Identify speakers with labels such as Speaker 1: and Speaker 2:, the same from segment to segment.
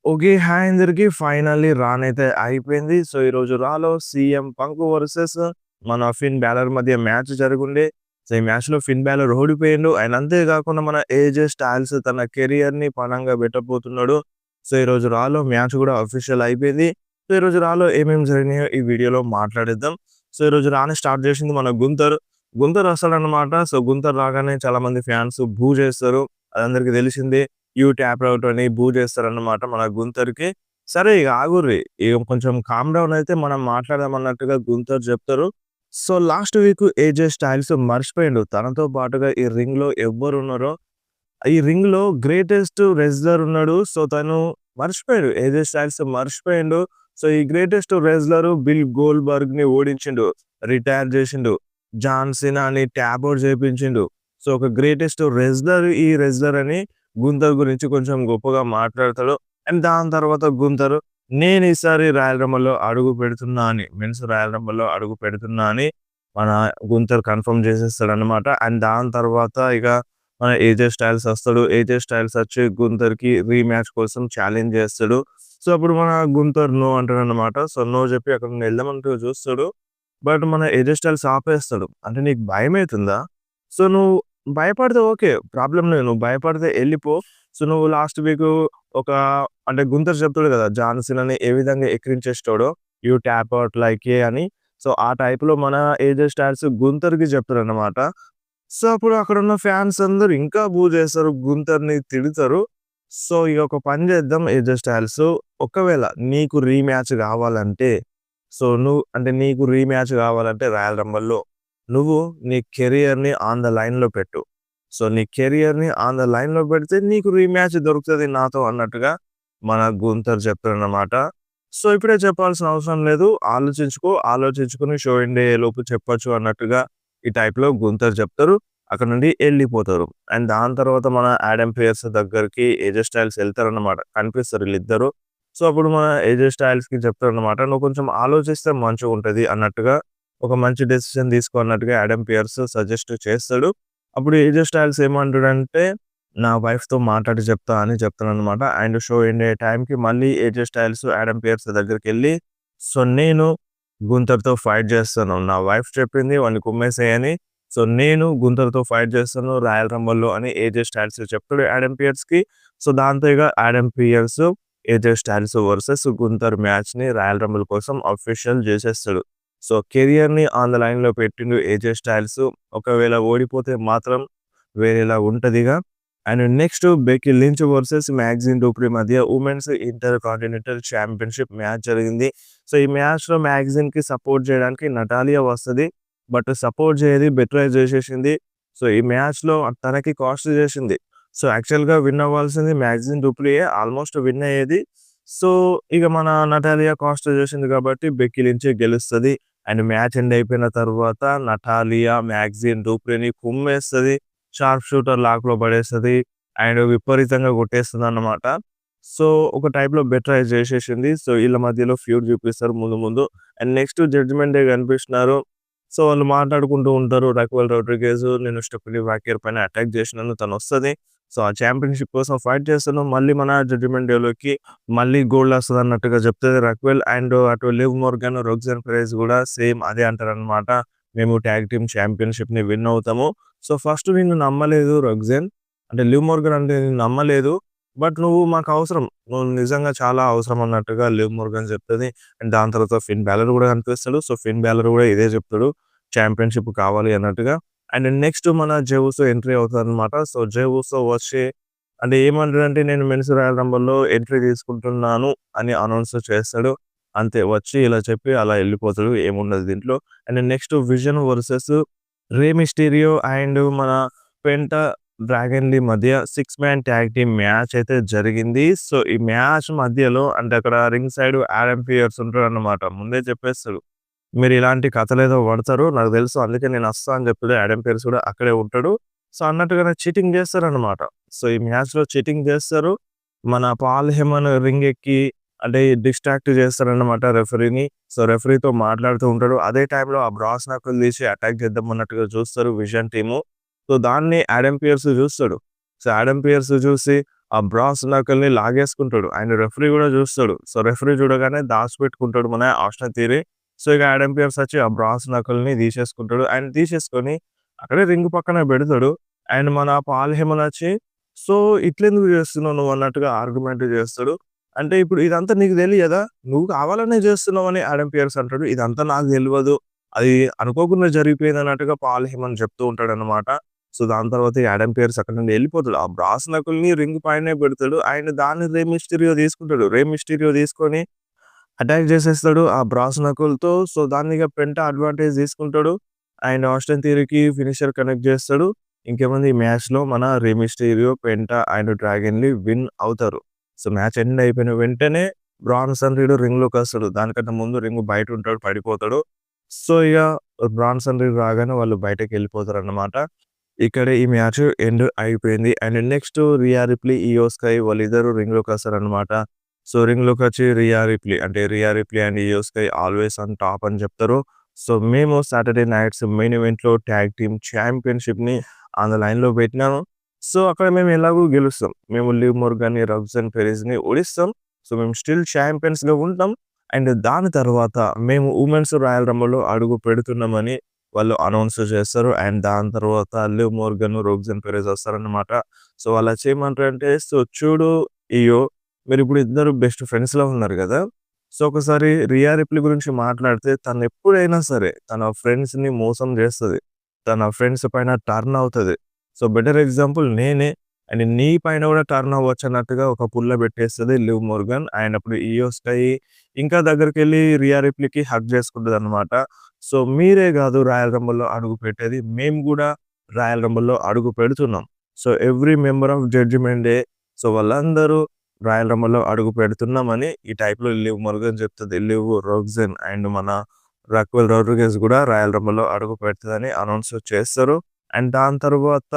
Speaker 1: Okay. Hi అందరికి. Finally రాన్ అయితే అయిపోయింది. సో, ఈరోజు రాలో సీఎం పంక్ వర్సెస్ మన ఫిన్ బాలర్ మధ్య మ్యాచ్ జరిగుండే. సో, ఈ మ్యాచ్‌లో ఫిన్ బాలర్ ఓడిపోయిండు. అండ్ అంతే గాకుండా మన ఏజే స్టైల్స్ తన కెరియర్‌ని పణంగా పెట్టబోతున్నాడు. సో, ఈరోజు రాలో మ్యాచ్ గూడా అఫీషియల్ అయిపోయింది. సో, ఈరోజు రాలో ఏమేమి జరిగినాయో ఈ వీడియోలో మాట్లాడేద్దాం. సో, ఈరోజు రాని స్టార్ట్ చేసింది మన గుంతర్. గుంతర్ వస్తాడన్నమాట. సో, గుంతర్ రాగానే చాలామంది ఫ్యాన్స్ బూ చేస్తారు. అదందరికీ తెలిసిందే. యూ ట్యాప్ అవుట్ అని బూ చేస్తారన్నమాట మన గుంతర్‌కి. సరే ఇగ ఆగుర్రి. ఇగ కొంచెం కామ్ డౌన్ అయితే మనం మాట్లాడదాం అన్నట్టుగా గుంతర్ చెప్తారు. So, last week AJ Styles మర్చిపోయిండు. తనతో పాటుగా ఈ రింగ్‌లో ఎవ్వరున్నారో, ఈ రింగ్‌లో గ్రేటెస్ట్ రెజ్లర్ ఉన్నాడు. సో, తను మర్చిపోయాడు. ఏజే స్టైల్స్ మర్చిపోయిండు. సో, ఈ గ్రేటెస్ట్ రెజ్లర్ బిల్ గోల్డ్‌బర్గ్‌ని ఓడించిండు. రిటైర్ చేసిండు. జాన్ సీనాని ట్యాప్ ఔట్ చేపించిండు. సో, ఒక గ్రేటెస్ట్ రెజ్లర్ ఈ రెజ్లర్ అని గుంతర్ గురించి కొంచెం గొప్పగా మాట్లాడతాడు. అండ్ దాని తర్వాత గుంతరు నేను ఈసారి రాయల్ రంబల్‌లో అడుగు పెడుతున్నా అని, మెన్స్ రాయల్ రంబల్‌లో అడుగు పెడుతున్నా అని మన గుంతర్ కన్ఫర్మ్ చేసేస్తాడన్నమాట. అండ్ దాని తర్వాత ఇక మన ఏజే స్టైల్స్ వస్తాడు. ఏజే స్టైల్స్ వచ్చి గుంతర్‌కి రీమ్యాచ్ కోసం ఛాలెంజ్ చేస్తాడు. సో, అప్పుడు మన గుంతర్ నో అంటాడన్నమాట. సో, నో చెప్పి అక్కడి నుండి వెళ్దామంటూ చూస్తాడు. బట్ మన ఏజే స్టైల్స్ ఆపేస్తాడు. అంటే నీకు భయమైతుందా? సో, నువ్వు భయపడితే ఓకే. ప్రాబ్లమ్ లేదు. నువ్వు భయపడితే ఎళ్ళిపో. సో, నువ్వు లాస్ట్ వీకు ఒక అంటే గుంతర్ చెప్తాడు కదా! జాన్ సీనాని ఏ విధంగా ఎక్కిరించేసాడో you tap out like a అని. సో, ఆ టైప్‌లో మన ఏజే స్టైల్స్ గుంతర్‌కి చెప్తాడన్నమాట. సో, అప్పుడు అక్కడున్న ఫ్యాన్స్ అందరూ ఇంకా బూ చేస్తారు. గుంతర్‌ని తిడతారు. సో, ఇగ ఒక పని చేద్దాం ఏజే స్టైల్స్. ఒకవేళ నీకు రీమ్యాచ్ కావాలంటే, సో, నీకు రీమ్యాచ్ కావాలంటే రాయల్ రంబల్‌లో నువ్వు నీ కెరియర్‌ని ఆన్ ద లైన్‌లో పెట్టు. సో, నీ కెరియర్‌ని ఆన్ ద లైన్‌లో పెడితే నీకు రీమ్యాచ్ దొరుకుతది నాతో అన్నట్టుగా మన గుంతర్ చెప్తాడన్నమాట. సో, ఇప్పుడే చెప్పాల్సిన అవసరం లేదు. ఆలోచించుకొని షో ఎండ్ అయ్యేలోపు చెప్పొచ్చు అన్నట్టుగా ఈ టైప్‌లో గుంతర్ చెప్తారు. అక్కడ నుండి ఎళ్ళిపోతారు. అండ్ దాని తర్వాత మన ఆడమ్ పియర్స్ దగ్గరికి ఏజే స్టైల్స్ ఎళ్తారన్నమాట. కనిపిస్తారు ఈళ్ళిద్దరూ. సో, అప్పుడు మన ఏజే స్టైల్స్‌కి చెప్తాడన్నమాట. "నువ్వు కొంచెం ఆలోచిస్తే మంచిగుంటది" అన్నట్టుగా, ఒక మంచి డెసిషన్ తీసుకో అన్నట్టుగా ఆడమ్ పియర్స్ సజెస్ట్ చేస్తాడు. అప్పుడు ఏజే స్టైల్స్ ఏమంటాడంటే, "నా వైఫ్‌తో మాట్లాడి చెప్తా" అని చెప్తాడన్నమాట. అండ్ షో ఎండ్ అయ్యే టైంకి మళ్ళీ ఏజే స్టైల్స్ ఆడమ్ పియర్స్ దగ్గరికెళ్ళి, "సో, నేను గుంతర్‌తో ఫైట్ చేస్తాను. నా వైఫ్ చెప్పింది వాడిని కుమ్మేసేయని. సో, నేను గుంతర్‌తో ఫైట్ చేస్తాను రాయల్ రంబల్‌లో" అని ఏజే స్టైల్స్ చెప్తాడు ఆడమ్ పియర్స్‌కి. సో, దాంతో ఇగ Adam Pearce, AJ Styles versus Gunther మ్యాచ్‌ని రాయల్ రంబుల్ కోసం అఫీషియల్ చేసేస్తాడు. సో, కెరియర్‌ని ఆన్ ద లైన్‌లో పెట్టిండు ఏజే స్టైల్స్. ఒకవేళ ఓడిపోతే మాత్రం వేరేలా ఉంటదిగా. And next Becky Lynch versus Maxxine Dupri మధ్య women's intercontinental championship match జరిగింది. సో, ఈ మ్యాచ్‌లో మ్యాగ్జిన్‌కి సపోర్ట్ చేయడానికి నటాలియా వస్తది. బట్ సపోర్ట్ చేయది. బెట్రైజ్ చేసేసింది. సో, ఈ మ్యాచ్‌లో తనకి కాస్ట్ చేసింది. సో, యాక్చువల్‌గా విన్ అవ్వాల్సింది మ్యాగ్జిన్ డూప్రీయే. ఆల్మోస్ట్ విన్ అయ్యేది. సో, ఇగ మన నటాలియా కాస్ట్ చేసింది కాబట్టి బెక్కీ లించే గెలుస్తది. అండ్ మ్యాచ్ ఎండ్ అయిపోయిన తర్వాత నటాలియా మ్యాగ్జిన్ డూప్రీని కుమ్మేస్తది. షార్ప్ షూటర్ లాక్‌లో పడేస్తది. అండ్ విపరీతంగా కొట్టేస్తదన్నమాట. సో, ఒక టైప్‌లో బెటరైజ్ చేసేసింది. సో, ఈళ్ళ మధ్యలో ఫ్యూడ్ చూపిస్తారు ముందు ముందు. అండ్ నెక్స్ట్ జడ్జ్‌మెంట్ డే కనిపిస్తున్నారు. సో, వాళ్ళు మాట్లాడుకుంటూ ఉంటారు. రక్వెల్ రోడ్రిగేజ్ నేను స్టెఫనీ వాకియర్ పైన అటాక్ చేసినాను. తనొస్తది. సో, ఆ ఛాంపియన్‌షిప్ కోసం ఫైట్ చేస్తాను. మళ్ళీ మన జడ్జ్‌మెంట్ డేలోకి మళ్ళీ గోల్డ్ వస్తదన్నట్టుగా చెప్తది రక్వెల్. అండ్ అటు లివ్ మోర్గాన్, రొగ్జన్ పెరెజ్ గూడా సేమ్ అదే అంటారనమాట. మేము టాగ్ టీమ్ ఛాంపియన్‌షిప్‌ని విన్ అవుతాము. సో, ఫస్ట్ నిన్ను నమ్మలేదు రొగ్జన్. అంటే లివ్ మోర్గాన్ అంటే నిన్ను నమ్మలేదు. బట్ నువ్వు మాకవసరం. నువ్వు నిజంగా చాలా అవసరం అన్నట్టుగా లివ్ మోర్గాన్ చెప్తది. అండ్ దాని తర్వాత ఫిన్ బాలర్ గూడా కనిపిస్తాడు. సో, ఫిన్ బాలర్ గూడా ఇదే చెప్తాడు. ఛాంపియన్‌షిప్ కావాలి అన్నట్టుగా. అండ్ నెక్స్ట్ మన జే ఉసో ఎంట్రీ అవుతారనమాట. సో, జే ఉసో వచ్చి అంటే ఏమంటాడంటే నేను మెన్స్ రాయల్ రంబల్‌లో ఎంట్రీ తీసుకుంటున్నాను అని అనౌన్స్ చేస్తాడు. అంతే వచ్చి ఇలా చెప్పి అలా ఎళ్ళిపోతాడు. ఏముండదు దీంట్లో. And next vision versus ray Mysterio and మన పెంటా డ్రాగన్ లీ మధ్య 6 మ్యాన్ టాగ్ టీమ్ మ్యాచ్ అయితే జరిగింది. సో, ఈ మ్యాచ్ మధ్యలో అంటే అక్కడ రింగ్ సైడ్ ఆడమ్ పియర్స్ ఉంటాడన్నమాట. ముందే చెప్పేస్తాడు. మీరు ఇలాంటి కథలేదో పడతారు. నాకు తెలుసు. అందుకే నేను వస్తా అని చెప్తాడు. ఆడమ్ పియర్స్ కూడా అక్కడే ఉంటాడు. సో, అన్నట్టుగానే చీటింగ్ చేస్తారన్నమాట. సో, ఈ మ్యాచ్‌లో చీటింగ్ చేస్తారు. మన పాల్ హెమన్ రింగ్ ఎక్కి అంటే డిస్ట్రాక్ట్ చేస్తారన్నమాట రెఫరీని. సో, రెఫరీతో మాట్లాడుతూ ఉంటాడు. అదే టైంలో ఆ బ్రాస్ నక్కులు తీసి అటాక్ చేద్దాం అన్నట్టుగా చూస్తారు విజన్ టీము. సో, దాన్ని ఆడమ్ పియర్స్ చూస్తాడు. సో, ఆడమ్ పియర్స్ చూసి ఆ బ్రాస్ నకల్‌ని లాగేసుకుంటాడు. ఆయన రెఫరీ గూడా జూస్తాడు. సో, రెఫరీ చూడగానే దాసిపెట్టుకుంటాడు మన ఆస్టన్ థియరీ. సో, ఇక ఆడమ్ పియర్స్ వచ్చి ఆ బ్రాస్ నకల్‌ని తీసేసుకుంటాడు. ఆయన తీసేసుకొని అక్కడే రింగ్ పక్కన బెడతాడు. అండ్ మన పాల్ హేమన్ వచ్చి, "సో, ఇట్లెందుకు జేస్తున్నావు నువ్వు" అన్నట్టుగా ఆర్గ్యుమెంట్ జేస్తాడు. అంటే ఇప్పుడు ఇదంతా నీకు తెలియదా? నువ్వు కావాలనే జేస్తున్నావని ఆడమ్ పియర్స్ అంటాడు. ఇదంతా నాకు తెలవదు. అది అనుకోకుండా జరిగిపోయిందన్నట్టుగా పాల్ హేమన్ చెప్తూ ఉంటాడనమాట. సో, దాని తర్వాత ఈ ఆడమ్ పియర్స్ అక్కడి నుండి ఎళ్ళిపోతాడు. ఆ బ్రాస్ నకుల్‌ని రింగ్ పైనే పెడతాడు. ఆయన దాన్ని రే మిస్టీరియో తీసుకుంటాడు. రే మిస్టీరియో తీసుకొని అటాక్ చేసేస్తాడు ఆ బ్రాస్ నకుల్‌తో. సో, దాన్ని ఇగ పెంటా అడ్వాంటేజ్ తీసుకుంటాడు. అండ్ ఆస్టన్ థియరీకి ఫినిషర్ కనెక్ట్ చేస్తాడు. ఇంకేముంది ఈ మ్యాచ్‌లో మన Rey Mysterio, Penta and Dragon Lee win అవుతారు. సో, మ్యాచ్ ఎండ్ అయిపోయిన వెంటనే బ్రాన్సన్ రీడ్ రింగ్‌లోకొస్తాడు. దానికంటే ముందు రింగ్ బయటుంటాడు, పడిపోతాడు. సో, ఇగ బ్రాన్సన్ రీడ్ రాగానే వాళ్ళు బయటకెళ్ళిపోతారన్నమాట. ఇక్కడే ఈ మ్యాచ్ ఎండ్ అయిపోయింది. And next Rhea Ripley, Iyo Sky వాళ్ళిద్దరూ రింగ్‌లోకొస్తారనమాట. సో, రింగ్‌లోకొచ్చి Rhea Ripley and Iyo Sky always on top అని చెప్తారు. సో, మేము సాటర్‌డే నైట్స్ మెయిన్ ఈవెంట్‌లో టాగ్ టీమ్ ఛాంపియన్‌షిప్‌ని ఆన్ ద లైన్‌లో పెట్టినాము. సో, అక్కడ మేము ఎలాగో గెలుస్తాం. మేము లివ్ మొర్గాన్‌ని, రబ్సన్ పెరెజ్‌ని ఓడిస్తాం. సో, మేము స్టిల్ ఛాంపియన్స్‌గా ఉంటాం. అండ్ దాని తర్వాత మేము వుమెన్స్ రాయల్ రంబుల్‌లో అడుగు పెడుతున్నామని వాళ్ళు అనౌన్స్ చేస్తారు. అండ్ దాని తర్వాత లివ్ మోర్గన్, రోబ్సన్ పెరెజ్ వస్తారన్నమాట. సో, వాళ్ళొచ్చి ఏమంటారంటే, "సో, చూడు ఇయ్యో, మీరిప్పుడు ఇద్దరు బెస్ట్ ఫ్రెండ్స్‌లా ఉన్నారు గదా! సో, ఒకసారి రియా రిప్లీ గురించి మాట్లాడితే తనెప్పుడైనా సరే తన ఫ్రెండ్స్‌ని మోసం జేస్తది. తన ఫ్రెండ్స్ పైన టర్న్ అవుతది. సో, బెటర్ ఎగ్జాంపుల్ నేనే. అండ్ నీ పైన గూడా టర్న్ అవ్వచ్చన్నట్టుగా ఒక పుల్ల బెట్టేస్తది లివ్ మోర్గన్. అండ్ అప్పుడు ఇయో స్కై ఇంకా దగ్గరికెళ్ళి రియా రిప్లీకి హగ్ జేసుకుంటదన్నమాట. సో, మీరే గాదు రాయల్ రంబుల్‌లో అడుగు పెట్టేది. మేము గూడా రాయల్ రంబుల్‌లో అడుగు పెడుతున్నాం. So, every member of judgment day so, వాళ్ళందరూ రాయల్ రంబుల్‌లో అడుగు పెడుతున్నామని ఈ టైప్‌లో లివ్ మొర్గన్ చెప్తది. లివ్, రోగ్జన్ అండ్ మన రాక్వెల్ రోడ్రిగెజ్ గూడా రాయల్ రంబుల్‌లో అడుగు పెడతదని అనౌన్స్ చేస్తారు. అండ్ దాని తరువాత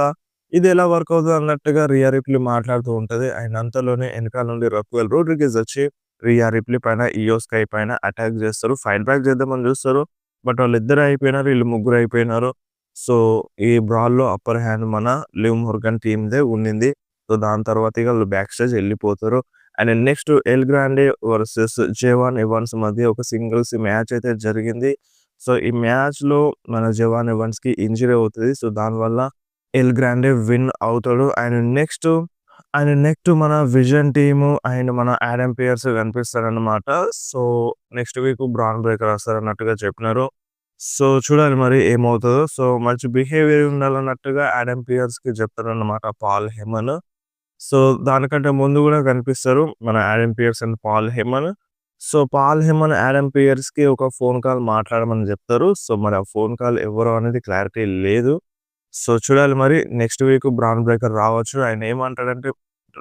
Speaker 1: ఇది ఎలా వర్క్ అవుతది అన్నట్టుగా రియా రిప్లీ మాట్లాడుతూ ఉంటది. అండ్ అంతలోనే ఎనకాల నుండి రాక్వెల్ రోడ్రిగెజ్ వచ్చి రియా రిప్లీ పైన, ఇయో స్కై పైన అటాక్ చేస్తారు. ఫైట్ బ్యాక్ చేద్దామని చూస్తారు. బట్ వాళ్ళిద్దరు అయిపోయినారు. వీళ్ళు ముగ్గురు అయిపోయినారు. సో, ఈ బ్రాల్‌లో అప్పర్ హ్యాండ్ మన లివ్ మొర్గన్ టీమ్‌దే ఉండింది. సో, దాని తర్వాత ఇగ ఆళ్ళు బ్యాక్ స్టేజ్ ఎళ్ళిపోతారు. And next El Grande versus Je'Von Evans మధ్య ఒక సింగిల్స్ మ్యాచ్ అయితే జరిగింది. సో, ఈ మ్యాచ్‌లో మన జేవాన్ ఎవాన్స్‌కి ఇంజ్యూరీ అవుతది. సో, దానివల్ల ఎల్ గ్రాండే విన్ అవుతాడు. అండ్ నెక్స్ట్ మన విజన్ టీము అండ్ మన ఆడమ్ పియర్స్ కనిపిస్తారనమాట. So, next week Bron Breakker వస్తారన్నట్టుగా చెప్పినారు. సో, చూడాలి మరి ఏమవుతదో. సో, మంచి బిహేవియర్ ఉండాలన్నట్టుగా ఆడమ్ పియర్స్‌కి చెప్తారన్నమాట పాల్ హేమన్. సో, దానికంటే ముందు గూడా కనిపిస్తారు మన Adam Pearce and Paul Heyman. So, Paul Heyman, Adam పియర్స్‌కి ఒక ఫోన్ కాల్ మాట్లాడమని జెప్తారు. సో, మరి ఆ ఫోన్ కాల్ ఎవరో అనేది క్లారిటీ లేదు. సో, చూడాలి మరి నెక్స్ట్ వీక్ బ్రాన్ బ్రేకర్ రావచ్చు. ఆయన ఏమంటాడంటే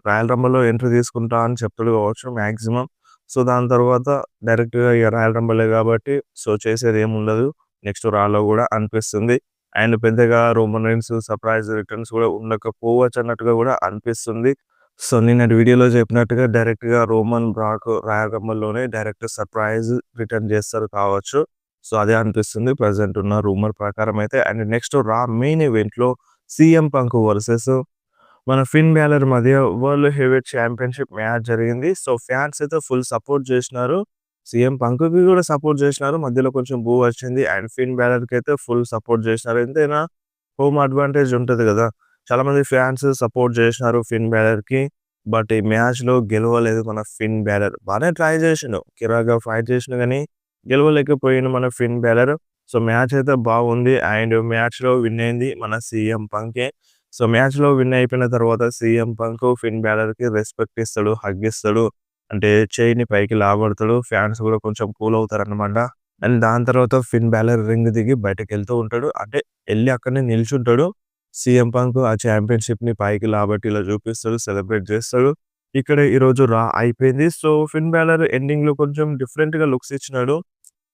Speaker 1: రాయల్ రంబుల్‌లో ఎంట్రీ తీసుకుంటా అని చెప్తాడు కావచ్చు మాక్సిమం. సో, దాని తర్వాత డైరెక్ట్‌గా ఇగ రాయల్ రంబులే గాబట్టి సో, చేసేదేముండదు. నెక్స్ట్ రాలో గూడా అనిపిస్తుంది. అండ్ పెద్దగా రోమన్ రీన్స్ సర్ప్రైజ్ రిటర్న్స్ గూడా ఉండకపోవచ్చు అన్నట్టుగా గూడా అనిపిస్తుంది. సో, నిన్నటి వీడియోలో చెప్పినట్టుగా డైరెక్ట్‌గా రోమన్, బ్రాక్ రాయల్ రంబుల్‌లోనే డైరెక్ట్ సర్ప్రైజ్ రిటర్న్ చేస్తారు కావచ్చు. సో, అదే అనిపిస్తుంది ప్రెజెంట్ ఉన్న రూమర్ ప్రకారం అయితే. అండ్ నెక్స్ట్ రా మెయిన్ ఈవెంట్‌లో సీఎం పంక్ వర్సెస్ మన ఫిన్ బ్యాలర్ మధ్య వరల్డ్ హెవీవెయిట్ ఛాంపియన్‌షిప్ మ్యాచ్ జరిగింది. సో, ఫ్యాన్స్ అయితే ఫుల్ సపోర్ట్ జేసినారు. సీఎం పంక్‌కి గూడా సపోర్ట్ జేసినారు. మధ్యలో కొంచెం బూ వచ్చింది. అండ్ ఫిన్ బ్యాలర్‌కైతే ఫుల్ సపోర్ట్ జేసినారు. ఎంతైనా హోమ్ అడ్వాంటేజ్ ఉంటది గదా! చాలామంది ఫ్యాన్స్ సపోర్ట్ జేసినారు ఫిన్ బ్యాలర్‌కి. బట్ ఈ మ్యాచ్‌లో గెలవలేదు మన ఫిన్ బ్యాలర్. బానే ట్రై జేసిండు. కిరాక్‌గా ఫైట్ జేసిండు గానీ గెలవలేకపోయిండు మన ఫిన్ బ్యాలర్. సో, మ్యాచ్ అయితే బాగుంది. అండ్ మ్యాచ్‌లో విన్ అయింది మన సీఎం పంకే. సో, మ్యాచ్‌లో విన్ అయిపోయిన తర్వాత సీఎం పంక్ ఫిన్ బ్యాలర్‌కి రెస్పెక్ట్ ఇస్తాడు, హగ్ ఇస్తాడు. అంటే చెయ్యిని పైకి లాగొడతాడు. ఫ్యాన్స్ గూడా కొంచెం కూల్ అవుతారనమాట. అండ్ దాని తర్వాత ఫిన్ బ్యాలర్ రింగ్ దిగి బయటకెళ్తూ ఉంటాడు. అంటే ఎళ్లి అక్కడనే నిల్చుంటాడు. సీఎం పంక్ ఆ ఛాంపియన్‌షిప్‌ని పైకి లాబట్టి ఇలా చూపిస్తాడు, సెలబ్రేట్ చేస్తాడు. ఇక్కడ ఈరోజు రా అయిపోయింది. సో, ఫిన్ బ్యాలర్ ఎండింగ్‌లో కొంచెం డిఫరెంట్‌గా లుక్స్ ఇచ్చినాడు.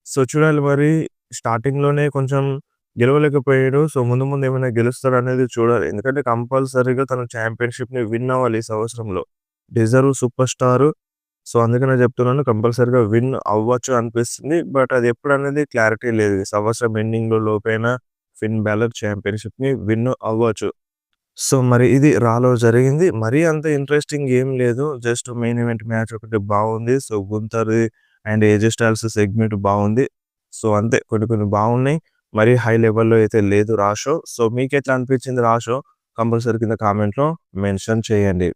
Speaker 1: సో, చూడాలి మరి స్టార్టింగ్‌లోనే కొంచెం గెలవలేకపోయాడు. సో, ముందు ముందు ఏమైనా గెలుస్తాడనేది చూడాలి. ఎందుకంటే కంపల్సరీగా తను ఛాంపియన్‌షిప్‌ని విన్ అవ్వాలి ఈ సంవత్సరంలో. Deserve super star. సో, అందుకనే చెప్తున్నాను కంపల్సరీగా విన్ అవ్వచ్చు అనిపిస్తుంది. బట్ అది ఎప్పుడనేది క్లారిటీ లేదు. ఈ సంవత్సరం ఎండింగ్‌లో లోపైన ఫిన్ బ్యాలర్ ఛాంపియన్‌షిప్‌ని విన్ అవ్వచ్చు. సో, మరి ఇది రాలో జరిగింది. మరీ అంత ఇంట్రెస్టింగ్ ఏం లేదు. జస్ట్ మెయిన్ ఈవెంట్ మ్యాచ్ ఒకటి బావుంది. సో, గుంతర్‌ది అండ్ ఏజే స్టైల్స్ సెగ్మెంట్ బావుంది. సో, అంతే కొన్ని కొన్ని బావున్నాయి. మరీ హై లెవెల్‌లో అయితే లేదు 'రా' షో. సో, మీకెట్లా అనిపించింది 'రా' షో? కంపల్సరీ కింద కామెంట్‌లో మెన్షన్ చేయండి.